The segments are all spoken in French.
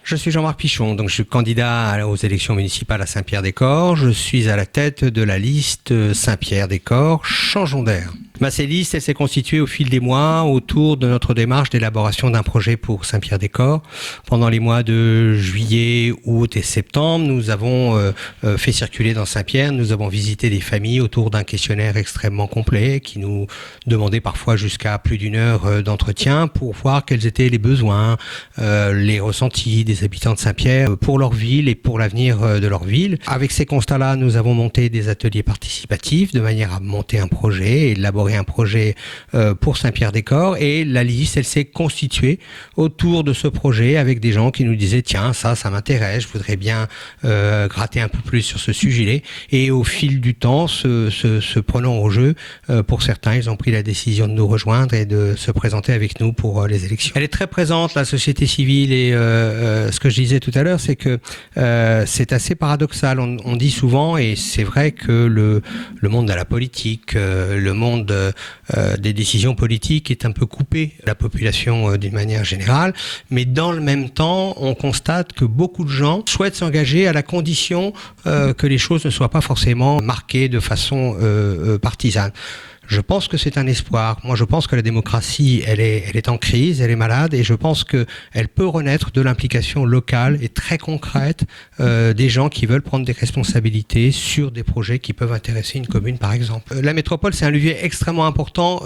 Je suis Jean-Marc Pichon, donc je suis candidat aux élections municipales à Saint-Pierre-des-Corps. Je suis à la tête de la liste Saint-Pierre-des-Corps, changeons d'air. Cette liste, elle s'est constituée au fil des mois autour de notre démarche d'élaboration d'un projet pour Saint-Pierre-des-Corps. Pendant les mois de juillet, août et septembre, nous avons fait circuler dans Saint-Pierre, nous avons visité des familles autour d'un questionnaire extrêmement complet qui nous demandait parfois jusqu'à plus d'une heure d'entretien pour voir quels étaient les besoins, les ressentis des habitants de Saint-Pierre pour leur ville et pour l'avenir de leur ville. Avec ces constats-là, nous avons monté des ateliers participatifs de manière à monter un projet et élaborer un projet pour Saint-Pierre-des-Corps, et la liste, elle s'est constituée autour de ce projet avec des gens qui nous disaient tiens, ça m'intéresse, je voudrais bien gratter un peu plus sur ce sujet-là, et au fil du temps se prenant au jeu, pour certains ils ont pris la décision de nous rejoindre et de se présenter avec nous pour les élections. Elle est très présente, la société civile, et ce que je disais tout à l'heure, c'est que c'est assez paradoxal. On dit souvent, et c'est vrai que le monde de la politique, le monde des décisions politiques est un peu coupé de la population d'une manière générale, mais dans le même temps, on constate que beaucoup de gens souhaitent s'engager à la condition que les choses ne soient pas forcément marquées de façon partisane. Je pense que c'est un espoir. Moi, je pense que la démocratie, elle est en crise, elle est malade, et je pense qu'elle peut renaître de l'implication locale et très concrète des gens qui veulent prendre des responsabilités sur des projets qui peuvent intéresser une commune, par exemple. La métropole, c'est un levier extrêmement important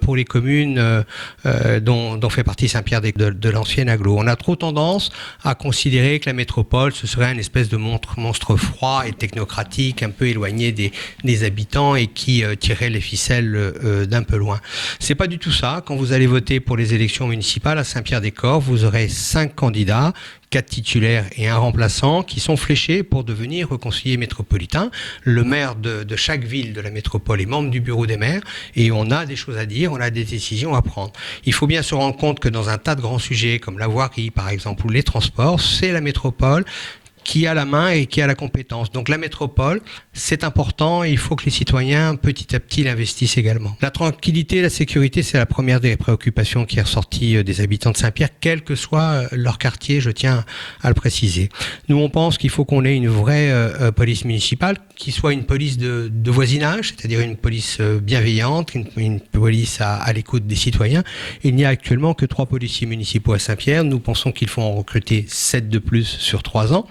pour les communes dont fait partie Saint-Pierre de l'ancienne agglo. On a trop tendance à considérer que la métropole, ce serait une espèce de monstre froid et technocratique, un peu éloigné des habitants et qui tirerait les ficelles d'un peu loin. C'est pas du tout ça. Quand vous allez voter pour les élections municipales à Saint-Pierre-des-Corps, vous aurez 5 candidats, 4 titulaires et un remplaçant qui sont fléchés pour devenir conseiller métropolitain. Le maire de chaque ville de la métropole est membre du bureau des maires, et on a des choses à dire, on a des décisions à prendre. Il faut bien se rendre compte que dans un tas de grands sujets comme la voirie par exemple ou les transports, c'est la métropole qui a la main et qui a la compétence. Donc la métropole, c'est important, et il faut que les citoyens, petit à petit, l'investissent également. La tranquillité et la sécurité, c'est la première des préoccupations qui est ressortie des habitants de Saint-Pierre, quel que soit leur quartier, je tiens à le préciser. Nous, on pense qu'il faut qu'on ait une vraie police municipale, qui soit une police de voisinage, c'est-à-dire une police bienveillante, une police à l'écoute des citoyens. Il n'y a actuellement que 3 policiers municipaux à Saint-Pierre. Nous pensons qu'il faut en recruter 7 de plus sur 3 ans.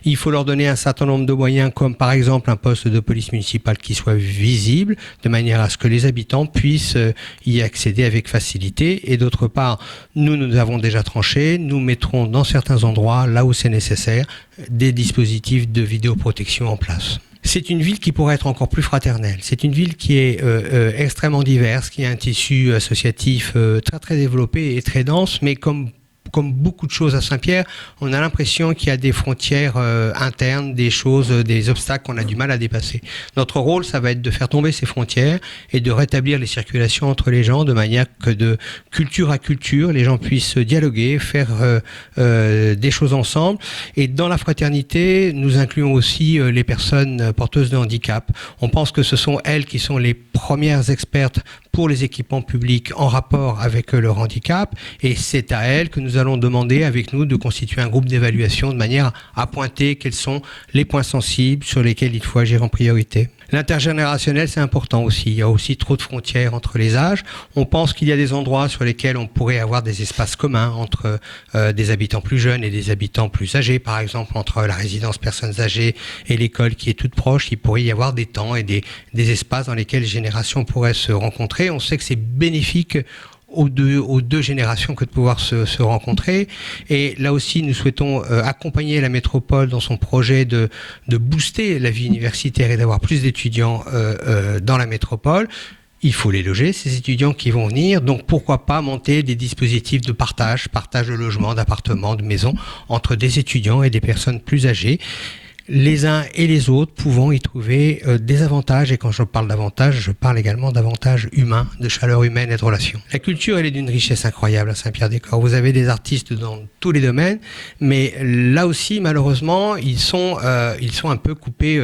Il faut leur donner un certain nombre de moyens, comme par exemple un poste de police municipale qui soit visible, de manière à ce que les habitants puissent y accéder avec facilité. Et d'autre part, nous avons déjà tranché, nous mettrons dans certains endroits, là où c'est nécessaire, des dispositifs de vidéoprotection en place. C'est une ville qui pourrait être encore plus fraternelle. C'est une ville qui est extrêmement diverse, qui a un tissu associatif très très développé et très dense, mais comme beaucoup de choses à Saint-Pierre, on a l'impression qu'il y a des frontières internes, des choses, des obstacles qu'on a du mal à dépasser. Notre rôle, ça va être de faire tomber ces frontières et de rétablir les circulations entre les gens de manière que de culture à culture, les gens puissent dialoguer, faire des choses ensemble. Et dans la fraternité, nous incluons aussi les personnes porteuses de handicap. On pense que ce sont elles qui sont les premières expertes pour les équipements publics en rapport avec leur handicap, et c'est à elles que nous allons demander avec nous de constituer un groupe d'évaluation de manière à pointer quels sont les points sensibles sur lesquels il faut agir en priorité. L'intergénérationnel, c'est important aussi. Il y a aussi trop de frontières entre les âges. On pense qu'il y a des endroits sur lesquels on pourrait avoir des espaces communs entre des habitants plus jeunes et des habitants plus âgés. Par exemple, entre la résidence personnes âgées et l'école qui est toute proche, il pourrait y avoir des temps et des espaces dans lesquels les générations pourraient se rencontrer. On sait que c'est bénéfique aux deux générations que de pouvoir se rencontrer. Et là aussi, nous souhaitons accompagner la métropole dans son projet de booster la vie universitaire et d'avoir plus d'étudiants dans la métropole. Il faut les loger, ces étudiants qui vont venir. Donc pourquoi pas monter des dispositifs de partage de logements, d'appartements, de maisons entre des étudiants et des personnes plus âgées. les uns et les autres pouvant y trouver des avantages. Et quand je parle d'avantages, je parle également d'avantages humains, de chaleur humaine et de relations. La culture, elle est d'une richesse incroyable à Saint-Pierre-des-Corps. Vous avez des artistes dans tous les domaines, mais là aussi, malheureusement, ils sont un peu coupés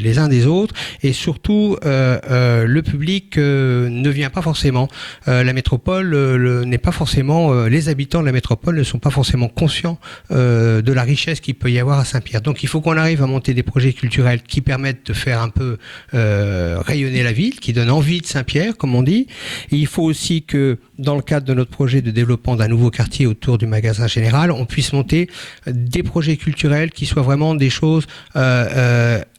les uns des autres. Et surtout, le public ne vient pas forcément. La métropole n'est pas forcément... les habitants de la métropole ne sont pas forcément conscients de la richesse qu'il peut y avoir à Saint-Pierre. Donc il faut qu'on arrive à monter des projets culturels qui permettent de faire un peu rayonner la ville, qui donnent envie de Saint-Pierre, comme on dit. Et il faut aussi que, dans le cadre de notre projet de développement d'un nouveau quartier autour du magasin général, on puisse monter des projets culturels qui soient vraiment des choses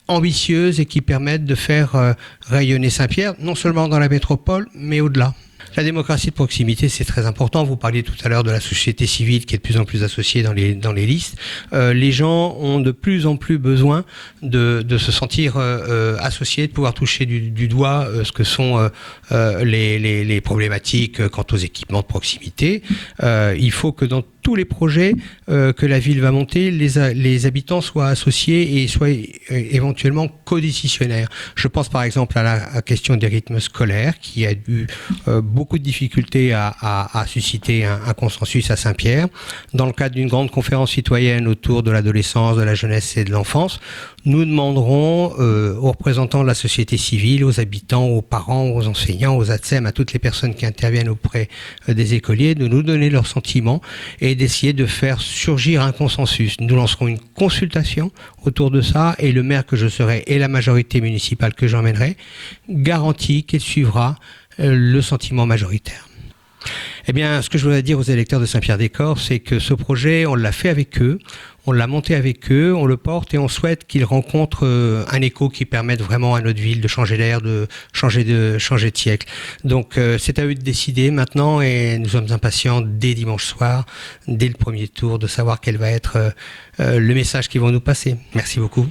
ambitieuses et qui permettent de faire rayonner Saint-Pierre, non seulement dans la métropole, mais au-delà. La démocratie de proximité, c'est très important. Vous parliez tout à l'heure de la société civile qui est de plus en plus associée dans les listes. Les gens ont de plus en plus besoin de se sentir associés, de pouvoir toucher du doigt ce que sont les problématiques quant aux équipements de proximité. Il faut que dans tous les projets que la ville va monter, les habitants soient associés et soient éventuellement codécisionnaires. Je pense par exemple à la question des rythmes scolaires qui a eu beaucoup de difficultés à susciter un consensus à Saint-Pierre. Dans le cadre d'une grande conférence citoyenne autour de l'adolescence, de la jeunesse et de l'enfance, nous demanderons aux représentants de la société civile, aux habitants, aux parents, aux enseignants, aux ATSEM, à toutes les personnes qui interviennent auprès des écoliers, de nous donner leurs sentiments et d'essayer de faire surgir un consensus. Nous lancerons une consultation autour de ça et le maire que je serai et la majorité municipale que j'emmènerai garantit qu'elle suivra le sentiment majoritaire. Eh bien, ce que je voudrais dire aux électeurs de Saint-Pierre-des-Corps, c'est que ce projet, on l'a fait avec eux, on l'a monté avec eux, on le porte et on souhaite qu'ils rencontrent un écho qui permette vraiment à notre ville de changer d'air, de changer de siècle. Donc, c'est à eux de décider maintenant et nous sommes impatients dès dimanche soir, dès le premier tour, de savoir quel va être le message qu'ils vont nous passer. Merci beaucoup.